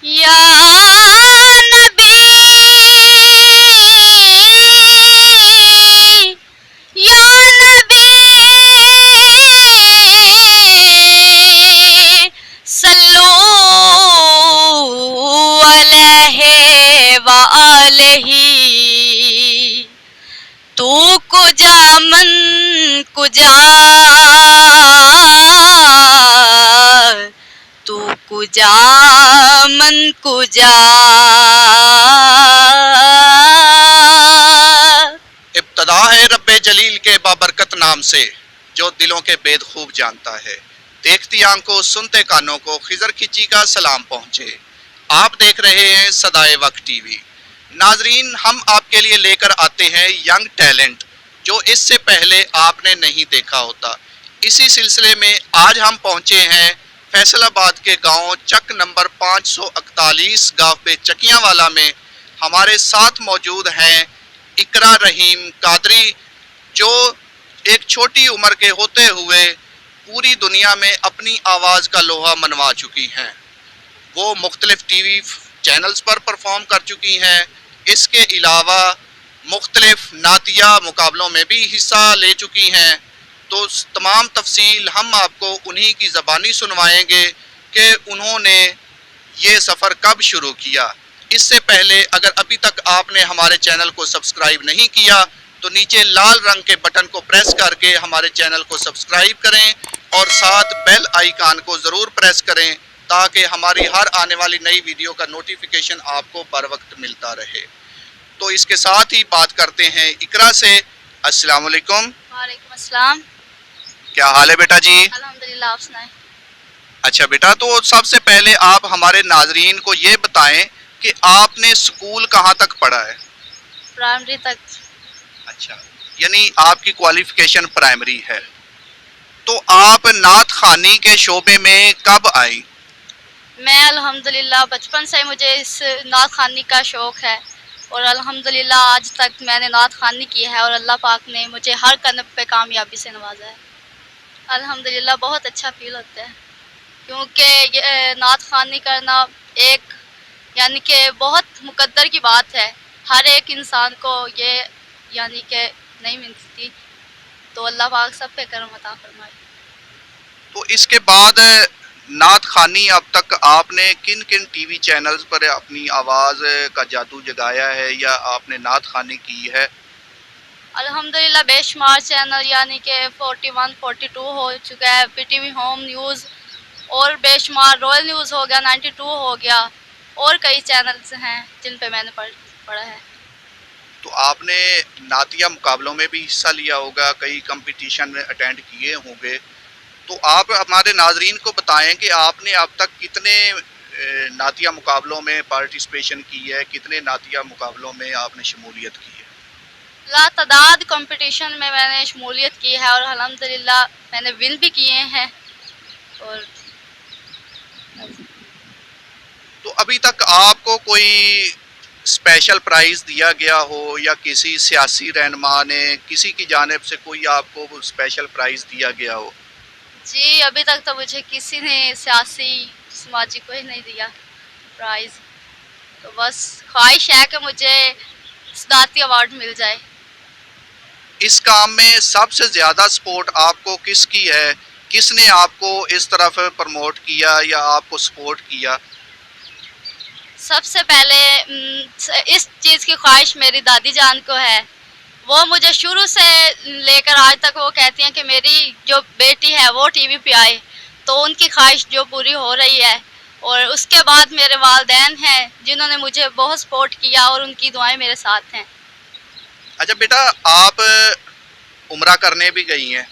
یا نبی یا نبی صلو علیہ وآلہ تو کجا من کجا تو کجا من کجا ابتدا ہے رب جلیل کے بابرکت نام سے جو دلوں کے بید خوب جانتا ہے. دیکھتی آنکھوں سنتے کانوں کو خضر کھچی کا سلام پہنچے. آپ دیکھ رہے ہیں صدائے وقت ٹی وی. ناظرین، ہم آپ کے لیے لے کر آتے ہیں ینگ ٹیلنٹ جو اس سے پہلے آپ نے نہیں دیکھا ہوتا. اسی سلسلے میں آج ہم پہنچے ہیں فیصل آباد کے گاؤں چک نمبر 541 گاؤں پہ چکیاں والا میں. ہمارے ساتھ موجود ہیں اقرا رحیم قادری جو ایک چھوٹی عمر کے ہوتے ہوئے پوری دنیا میں اپنی آواز کا لوہا منوا چکی ہیں. وہ مختلف ٹی وی چینلز پر پرفارم کر چکی ہیں. اس کے علاوہ مختلف نعتیہ مقابلوں میں بھی حصہ لے چکی ہیں. تو تمام تفصیل ہم آپ کو انہی کی زبانی سنوائیں گے کہ انہوں نے یہ سفر کب شروع کیا. اس سے پہلے اگر ابھی تک آپ نے ہمارے چینل کو سبسکرائب نہیں کیا تو نیچے لال رنگ کے بٹن کو پریس کر کے ہمارے چینل کو سبسکرائب کریں اور ساتھ بیل آئیکن کو ضرور پریس کریں تاکہ ہماری ہر آنے والی نئی ویڈیو کا نوٹیفیکیشن آپ کو بر وقت ملتا رہے. تو اس کے ساتھ ہی بات کرتے ہیں اقرا سے. السلام علیکم. وعلیکم السلام. کیا حال ہے بیٹا جی؟ الحمدللہ، آپ سنائیں. اچھا بیٹا، تو سب سے پہلے آپ ہمارے ناظرین کو یہ بتائیں کہ آپ نے اسکول کہاں تک پڑھا ہے؟ پرائمری تک. اچھا، یعنی آپ کی کوالیفیکیشن پرائمری ہے. تو آپ نعت خوانی کے شعبے میں کب آئی؟ میں الحمدللہ بچپن سے مجھے اس نعت خوانی کا شوق ہے اور الحمدللہ آج تک میں نے نعت خوانی کی ہے اور اللہ پاک نے مجھے ہر قدم پہ کامیابی سے نوازا ہے. الحمدللہ بہت اچھا فیل ہوتا ہے کیونکہ یہ نعت خوانی کرنا ایک یعنی کہ بہت مقدر کی بات ہے. ہر ایک انسان کو یہ یعنی کہ نہیں ملتی، تو اللہ پاک سب پہ کرم عطا فرمائے. تو اس کے بعد نعت خوانی اب تک آپ نے کن کن ٹی وی چینلز پر اپنی آواز کا جادو جگایا ہے یا آپ نے نعت خوانی کی ہے؟ الحمدللہ بے شمار چینل یعنی کہ 41 42 ہو چکا ہے، P T V home news اور بے شمار رائل نیوز ہو گیا، 92 ہو گیا اور کئی چینلز ہیں جن پہ میں نے پڑھا ہے. تو آپ نے نعتیہ مقابلوں میں بھی حصہ لیا ہوگا، کئی کمپٹیشن میں اٹینڈ کیے ہوں گے. تو آپ ہمارے ناظرین کو بتائیں کہ آپ نے اب تک کتنے نعتیہ مقابلوں میں پارٹیسپیشن کی ہے، کتنے نعتیہ مقابلوں میں آپ نے شمولیت کی ہے؟ لا تعداد کمپٹیشن میں نے شمولیت کی ہے اور الحمدللہ میں نے ون بھی کیے ہیں. اور تو ابھی تک آپ کو کوئی اسپیشل پرائز دیا گیا ہو یا کسی سیاسی رہنما نے کسی کی جانب سے کوئی آپ کو اسپیشل پرائز دیا گیا ہو؟ جی ابھی تک تو مجھے کسی نے سیاسی سماجی کوئی نہیں دیا پرائز. تو بس خواہش ہے کہ مجھے صدارتی ایوارڈ مل جائے. اس کام میں سب سے زیادہ سپورٹ آپ کو کس کی ہے؟ کس نے آپ کو اس طرف پروموٹ کیا یا آپ کو سپورٹ کیا؟ سب سے پہلے اس چیز کی خواہش میری دادی جان کو ہے. وہ مجھے شروع سے لے کر آج تک وہ کہتی ہیں کہ میری جو بیٹی ہے وہ ٹی وی پہ آئے، تو ان کی خواہش جو پوری ہو رہی ہے. اور اس کے بعد میرے والدین ہیں جنہوں نے مجھے بہت سپورٹ کیا اور ان کی دعائیں میرے ساتھ ہیں. اچھا بیٹا، آپ عمرہ کرنے بھی گئی ہیں،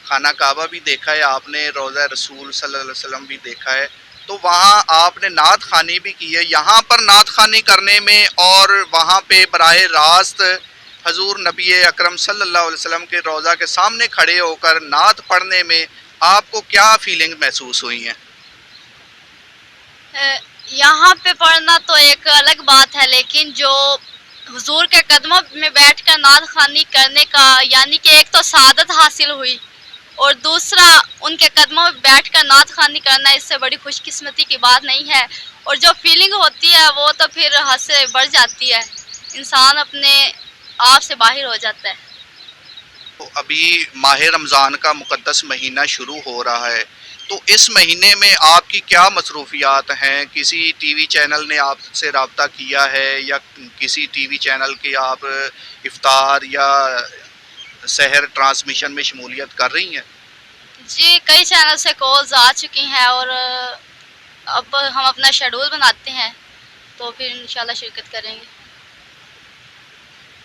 خانہ کعبہ بھی دیکھا ہے آپ نے، روضہ رسول صلی اللہ علیہ وسلم بھی دیکھا ہے، تو وہاں آپ نے نعت خوانی بھی کی ہے. یہاں پر نعت خوانی کرنے میں اور وہاں پہ براہ راست حضور نبی اکرم صلی اللہ علیہ وسلم کے روضہ کے سامنے کھڑے ہو کر نعت پڑھنے میں آپ کو کیا فیلنگ محسوس ہوئی ہیں؟ یہاں پہ پڑھنا تو ایک الگ بات ہے، لیکن جو حضور کے قدموں میں بیٹھ کر نعت خوانی کرنے کا یعنی کہ ایک تو سعادت حاصل ہوئی اور دوسرا ان کے قدموں میں بیٹھ کر نعت خوانی کرنا اس سے بڑی خوش قسمتی کی بات نہیں ہے. اور جو فیلنگ ہوتی ہے وہ تو پھر حد سے بڑھ جاتی ہے, انسان اپنے آپ سے باہر ہو جاتا ہے. تو ابھی ماہ رمضان کا مقدس مہینہ شروع ہو رہا ہے, تو اس مہینے میں آپ کی کیا مصروفیات ہیں؟ کسی ٹی وی چینل نے آپ سے رابطہ کیا ہے یا کسی ٹی وی چینل کے آپ افطار یا سحر ٹرانسمیشن میں شمولیت کر رہی ہیں؟ جی کئی چینل سے کالز آ چکی ہیں اور اب ہم اپنا شیڈول بناتے ہیں تو پھر انشاءاللہ شرکت کریں گے.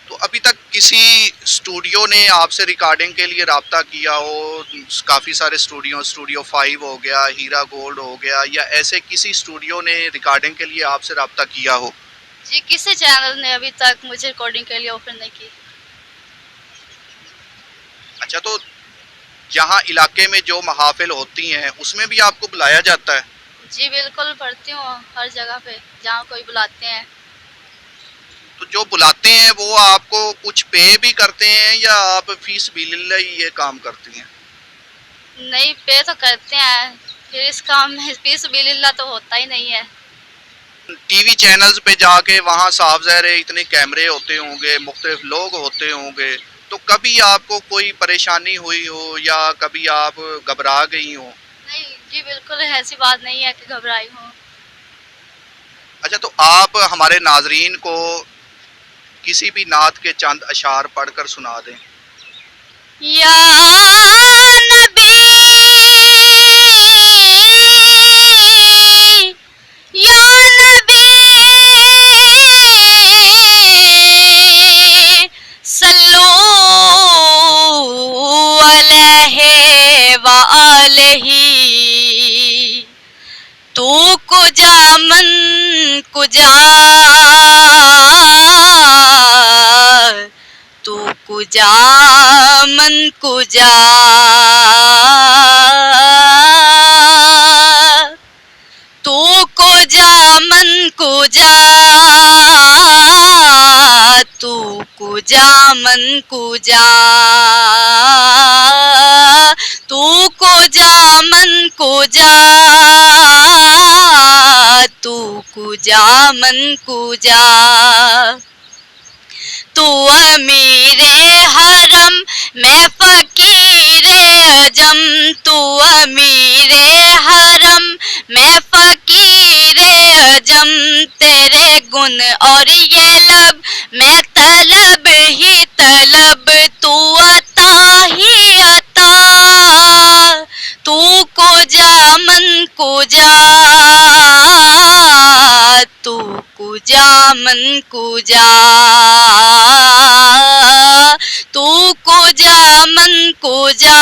تو ابھی تک کسی اسٹوڈیو نے آپ سے ریکارڈنگ کے لیے رابطہ کیا ہو؟ کافی سارے اسٹوڈیو 5 ہو گیا, ہیرا گولڈ ہو گیا, یا ایسے کسی اسٹوڈیو نے ریکارڈنگ کے لیے آپ سے رابطہ کیا ہو؟ جی کسی چینل نے ابھی تک مجھے ریکارڈنگ کے لیے آفر نہیں کی. اچھا, تو جہاں علاقے میں جو محافل ہوتی ہیں اس میں بھی آپ کو بلایا جاتا ہے؟ جی بالکل پڑھتی ہوں ہر جگہ پہ جہاں کوئی بلاتے ہیں. تو جو بلاتے ہیں وہ آپ کو کچھ پے بھی کرتے ہیں یا آپ فی سبیل اللہ ہی یہ کام کرتی ہیں؟ نہیں پے تو کرتے ہیں, پھر اس کام میں فی سبیل اللہ تو ہوتا ہی نہیں ہے. ٹی وی چینلز پہ جا کے وہاں صاف ظاہر ہے اتنے کیمرے ہوتے ہوں گے, مختلف لوگ ہوتے ہوں گے, تو کبھی آپ کو کوئی پریشانی ہوئی ہو یا کبھی آپ گھبرا گئی ہوں؟ نہیں جی بالکل ایسی بات نہیں ہے کہ گھبرائی ہوں. اچھا, تو آپ ہمارے ناظرین کو کسی بھی نعت کے چند اشعار پڑھ کر سنا دیں. یا نبی یا نبی صلو علیہ وآلہ تو کجا من کجا تو کجا من کجا تو کجا من کجا تو کجا من کجا تو کجا من کجا تو کجا من کجا تو امیر حرم میں فقیر عجم تو امیر حرم میں فقیر عجم تیرے گن اور یہ لب میں طلب ہی طلب تو عطا ہی عطا تو کجا من کجا تو کجا من کجا تو کجا من کجا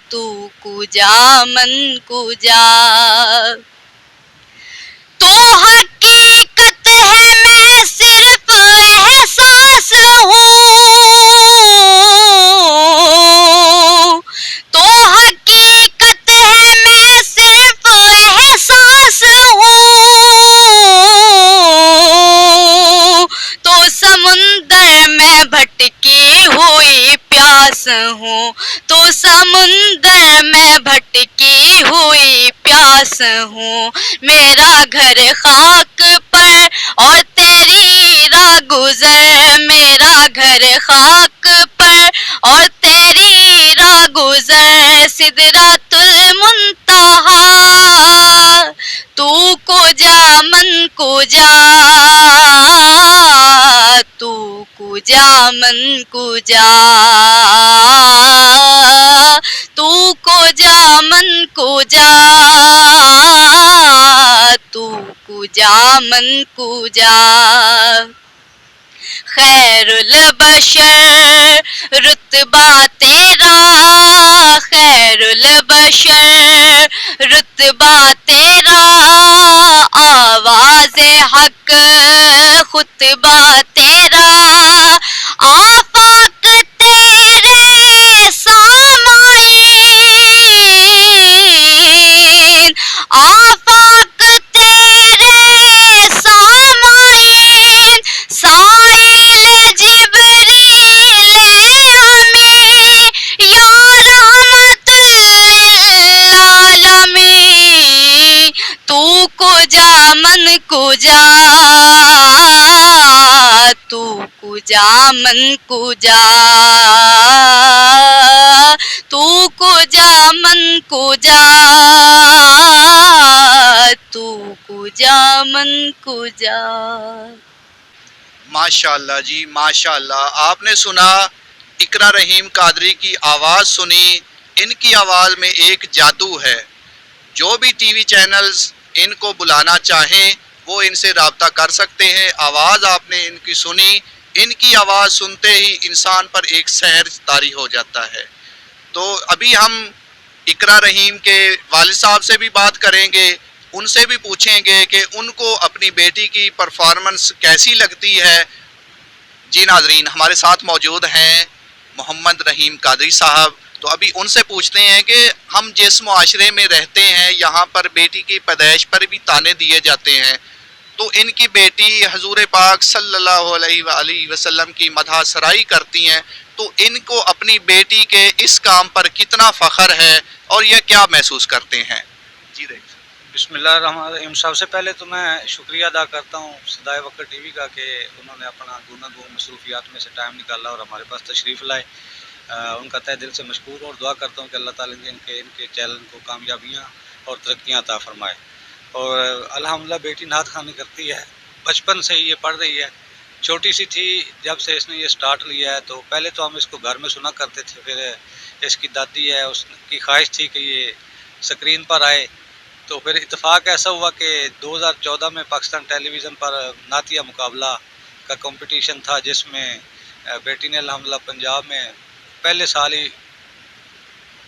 تو کجا من کجا تو حقیقت ہے میں صرف احساس ہوں تو حقیقت ہے میں صرف احساس ہوں تو سمندر میں بھٹکی ہوئی پیاس ہوں تو سمندر میں بھٹکی ہوئی پیاس ہوں میرا گھر خاک پر اور تیری راہ گزر میرا گھر خاک پر اور تیری راہ گزر سدرۃ المنتہا تو کجا من کجا تو کجا من کجا تو کجا من کجا تو کجا من کجا خیر البشر رتبہ تیرا خیر البشر رتبہ تیرا آواز حق خطبہ تیرا آفاق تیرے سامعین آفاق تیرے سامعین سائل جبریل امی کجا تو کجا من کجا تو کجا من کجا تو کجا من کجا. ماشاء اللہ جی ماشاء اللہ. آپ نے سنا اقرا رحیم قادری کی آواز سنی. ان کی آواز میں ایک جادو ہے. جو بھی ٹی وی چینلز ان کو بلانا چاہیں وہ ان سے رابطہ کر سکتے ہیں. آواز آپ نے ان کی سنی. ان کی آواز سنتے ہی انسان پر ایک سحر طاری ہو جاتا ہے. تو ابھی ہم اقرا رحیم کے والد صاحب سے بھی بات کریں گے. ان سے بھی پوچھیں گے کہ ان کو اپنی بیٹی کی پرفارمنس کیسی لگتی ہے. جی ناظرین ہمارے ساتھ موجود ہیں محمد رحیم قادری صاحب. تو ابھی ان سے پوچھتے ہیں کہ ہم جس معاشرے میں رہتے ہیں یہاں پر بیٹی کی پیدائش پر بھی طعنے دیے جاتے ہیں. تو ان کی بیٹی حضور پاک صلی اللہ علیہ وآلہ وسلم کی مدح سرائی کرتی ہیں. تو ان کو اپنی بیٹی کے اس کام پر کتنا فخر ہے اور یہ کیا محسوس کرتے ہیں. جی بسم اللہ الرحمن الرحیم. سب سے پہلے تو میں شکریہ ادا کرتا ہوں صدائے وقت ٹی وی کا کہ انہوں نے اپنا گوناگون مصروفیات میں سے ٹائم نکالا اور ہمارے پاس تشریف لائے. ان کا تہ دل سے مشکور اور دعا کرتا ہوں کہ اللہ تعالیٰ نے ان کے چینل کو کامیابیاں اور ترقیاں عطا فرمائے. اور الحمدللہ بیٹی نعت خوانی کرتی ہے. بچپن سے ہی یہ پڑھ رہی ہے. چھوٹی سی تھی جب سے اس نے یہ سٹارٹ لیا ہے. تو پہلے تو ہم اس کو گھر میں سنا کرتے تھے. پھر اس کی دادی ہے اس کی خواہش تھی کہ یہ سکرین پر آئے. تو پھر اتفاق ایسا ہوا کہ 2014 میں پاکستان ٹیلی ویژن پر نعتیہ مقابلہ کا کمپٹیشن تھا جس میں بیٹی نے الحمدللہ پنجاب میں پہلے سال ہی،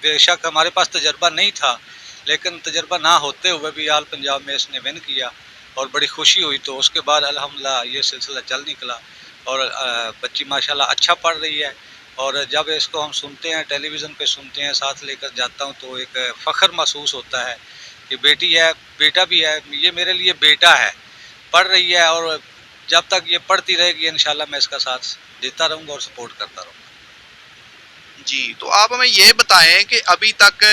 بے شک ہمارے پاس تجربہ نہیں تھا لیکن تجربہ نہ ہوتے ہوئے بھی آل پنجاب میں اس نے ون کیا اور بڑی خوشی ہوئی. تو اس کے بعد الحمدللہ یہ سلسلہ چل نکلا اور بچی ماشاءاللہ اچھا پڑھ رہی ہے. اور جب اس کو ہم سنتے ہیں ٹیلی ویژن پہ سنتے ہیں ساتھ لے کر جاتا ہوں تو ایک فخر محسوس ہوتا ہے کہ بیٹی ہے بیٹا بھی ہے. یہ میرے لیے بیٹا ہے. پڑھ رہی ہے اور جب تک یہ پڑھتی رہے گی انشاءاللہ میں اس کا ساتھ دیتا رہوں گا اور سپورٹ کرتا رہوں گا. جی تو آپ ہمیں یہ بتائیں کہ ابھی تک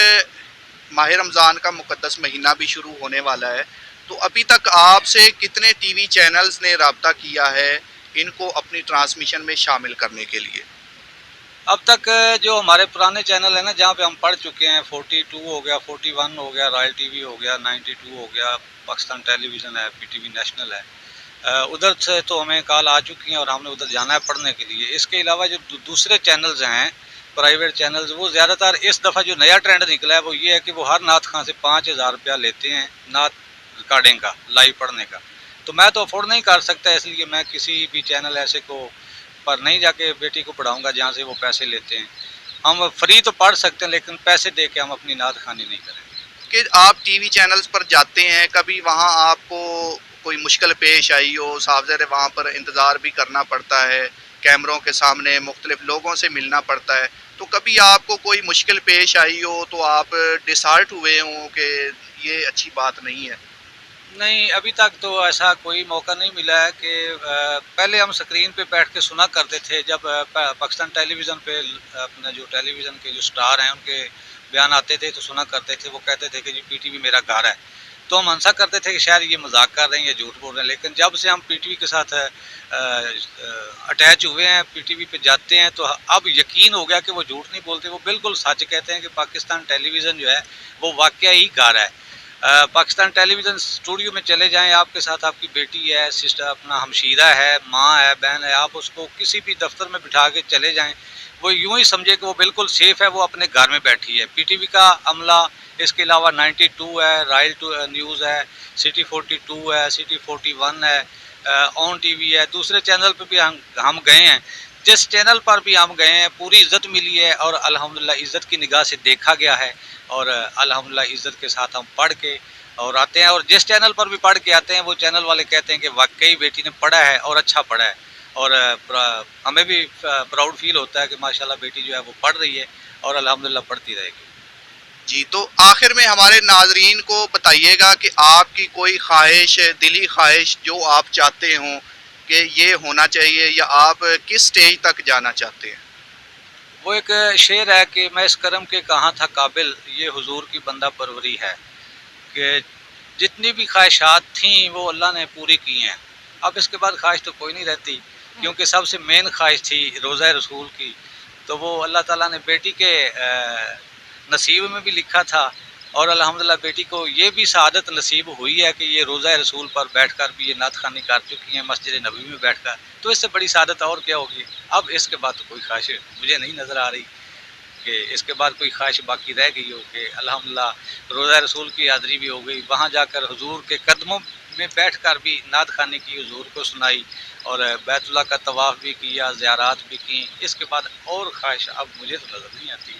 ماہ رمضان کا مقدس مہینہ بھی شروع ہونے والا ہے. تو ابھی تک آپ سے کتنے ٹی وی چینلز نے رابطہ کیا ہے ان کو اپنی ٹرانسمیشن میں شامل کرنے کے لیے؟ اب تک جو ہمارے پرانے چینل ہیں نا جہاں پہ ہم پڑھ چکے ہیں 42 ہو گیا 41 ہو گیا رائل ٹی وی ہو گیا 92 ہو گیا پاکستان ٹیلی ویژن ہے پی ٹی وی نیشنل ہے. ادھر سے تو ہمیں کال آ چکی ہیں اور ہم نے ادھر جانا ہے پڑھنے کے لیے. اس کے علاوہ جو دوسرے چینلز ہیں پرائیویٹ چینلز وہ زیادہ تر اس دفعہ جو نیا ٹرینڈ نکلا ہے وہ یہ ہے کہ وہ ہر نعت خواں سے 5,000 روپیہ لیتے ہیں نعت ریکارڈنگ کا لائیو پڑھنے کا. تو میں تو افورڈ نہیں کر سکتا اس لیے میں کسی بھی چینل ایسے کو پر نہیں جا کے بیٹی کو پڑھاؤں گا جہاں سے وہ پیسے لیتے ہیں. ہم فری تو پڑھ سکتے ہیں لیکن پیسے دے کے ہم اپنی نعت خوانی نہیں کریں گے. کہ آپ ٹی وی چینلز پر جاتے ہیں کبھی وہاں آپ کو کوئی مشکل پیش آئی ہو؟ صاحب زیر وہاں پر انتظار بھی کرنا پڑتا ہے کیمروں کے سامنے مختلف لوگوں سے ملنا پڑتا ہے. تو کبھی آپ کو کوئی مشکل پیش آئی ہو تو آپ ڈسہارٹ ہوئے ہوں کہ یہ اچھی بات نہیں ہے؟ نہیں ابھی تک تو ایسا کوئی موقع نہیں ملا ہے کہ پہلے ہم سکرین پہ بیٹھ کے سنا کرتے تھے جب پاکستان ٹیلی ویژن پہ اپنا جو ٹیلی ویژن کے جو سٹار ہیں ان کے بیان آتے تھے تو سنا کرتے تھے. وہ کہتے تھے کہ جی پی ٹی وی میرا گھر ہے. تو ہم ہنسا کرتے تھے کہ شاید یہ مذاق کر رہے ہیں یا جھوٹ بول رہے ہیں. لیکن جب سے ہم پی ٹی وی کے ساتھ اٹیچ ہوئے ہیں پی ٹی وی پہ جاتے ہیں تو اب یقین ہو گیا کہ وہ جھوٹ نہیں بولتے. وہ بالکل سچ کہتے ہیں کہ پاکستان ٹیلی ویژن جو ہے وہ واقعہ ہی گھر ہے. پاکستان ٹیلی ویژن اسٹوڈیو میں چلے جائیں آپ کے ساتھ آپ کی بیٹی ہے سسٹر اپنا ہمشیرہ ہے ماں ہے بہن ہے آپ اس کو کسی بھی دفتر میں بٹھا کے چلے جائیں وہ یوں ہی سمجھے کہ وہ بالکل سیف ہے وہ اپنے گھر میں بیٹھی ہے. پی ٹی وی کا عملہ اس کے علاوہ 92 ہے رائل نیوز ہے سٹی 42 ہے سٹی 41 ہے آن ٹی وی ہے. دوسرے چینل پہ بھی ہم گئے ہیں. جس چینل پر بھی ہم گئے ہیں پوری عزت ملی ہے اور الحمدللہ عزت کی نگاہ سے دیکھا گیا ہے اور الحمدللہ عزت کے ساتھ ہم پڑھ کے اور آتے ہیں. اور جس چینل پر بھی پڑھ کے آتے ہیں وہ چینل والے کہتے ہیں کہ واقعی بیٹی نے پڑھا ہے اور اچھا پڑھا ہے. اور ہمیں بھی پراؤڈ فیل ہوتا ہے کہ ماشاءاللہ بیٹی جو ہے وہ پڑھ رہی ہے اور الحمدللہ پڑھتی رہے گی. جی تو آخر میں ہمارے ناظرین کو بتائیے گا کہ آپ کی کوئی خواہش دلی خواہش جو آپ چاہتے ہوں کہ یہ ہونا چاہیے یا آپ کس سٹیج تک جانا چاہتے ہیں؟ وہ ایک شعر ہے کہ میں اس کرم کے کہاں تھا قابل یہ حضور کی بندہ پروری ہے کہ جتنی بھی خواہشات تھیں وہ اللہ نے پوری کی ہیں. اب اس کے بعد خواہش تو کوئی نہیں رہتی، کیونکہ سب سے مین خواہش تھی روزہ رسول کی، تو وہ اللہ تعالیٰ نے بیٹی کے نصیب میں بھی لکھا تھا، اور الحمدللہ بیٹی کو یہ بھی سعادت نصیب ہوئی ہے کہ یہ روزہ رسول پر بیٹھ کر بھی یہ نعت خوانی کر چکی ہیں مسجد نبوی میں بیٹھ کر. تو اس سے بڑی سعادت اور کیا ہوگی؟ اب اس کے بعد تو کوئی خواہش مجھے نہیں نظر آ رہی کہ اس کے بعد کوئی خواہش باقی رہ گئی ہو. کہ الحمدللہ روزہ رسول کی حاضری بھی ہو گئی، وہاں جا کر حضور کے قدموں میں بیٹھ کر بھی نعت خوانی کی، حضور کو سنائی، اور بیت اللہ کا طواف بھی کیا، زیارات بھی کی. اس کے بعد اور خواہش اب مجھے تو نظر نہیں آتی.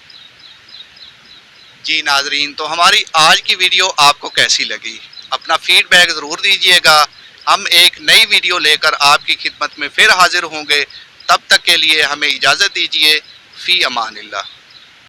جی ناظرین، تو ہماری آج کی ویڈیو آپ کو کیسی لگی؟ اپنا فیڈ بیک ضرور دیجیے گا. ہم ایک نئی ویڈیو لے کر آپ کی خدمت میں پھر حاضر ہوں گے. تب تک کے لیے ہمیں اجازت دیجیے. فی امان اللہ.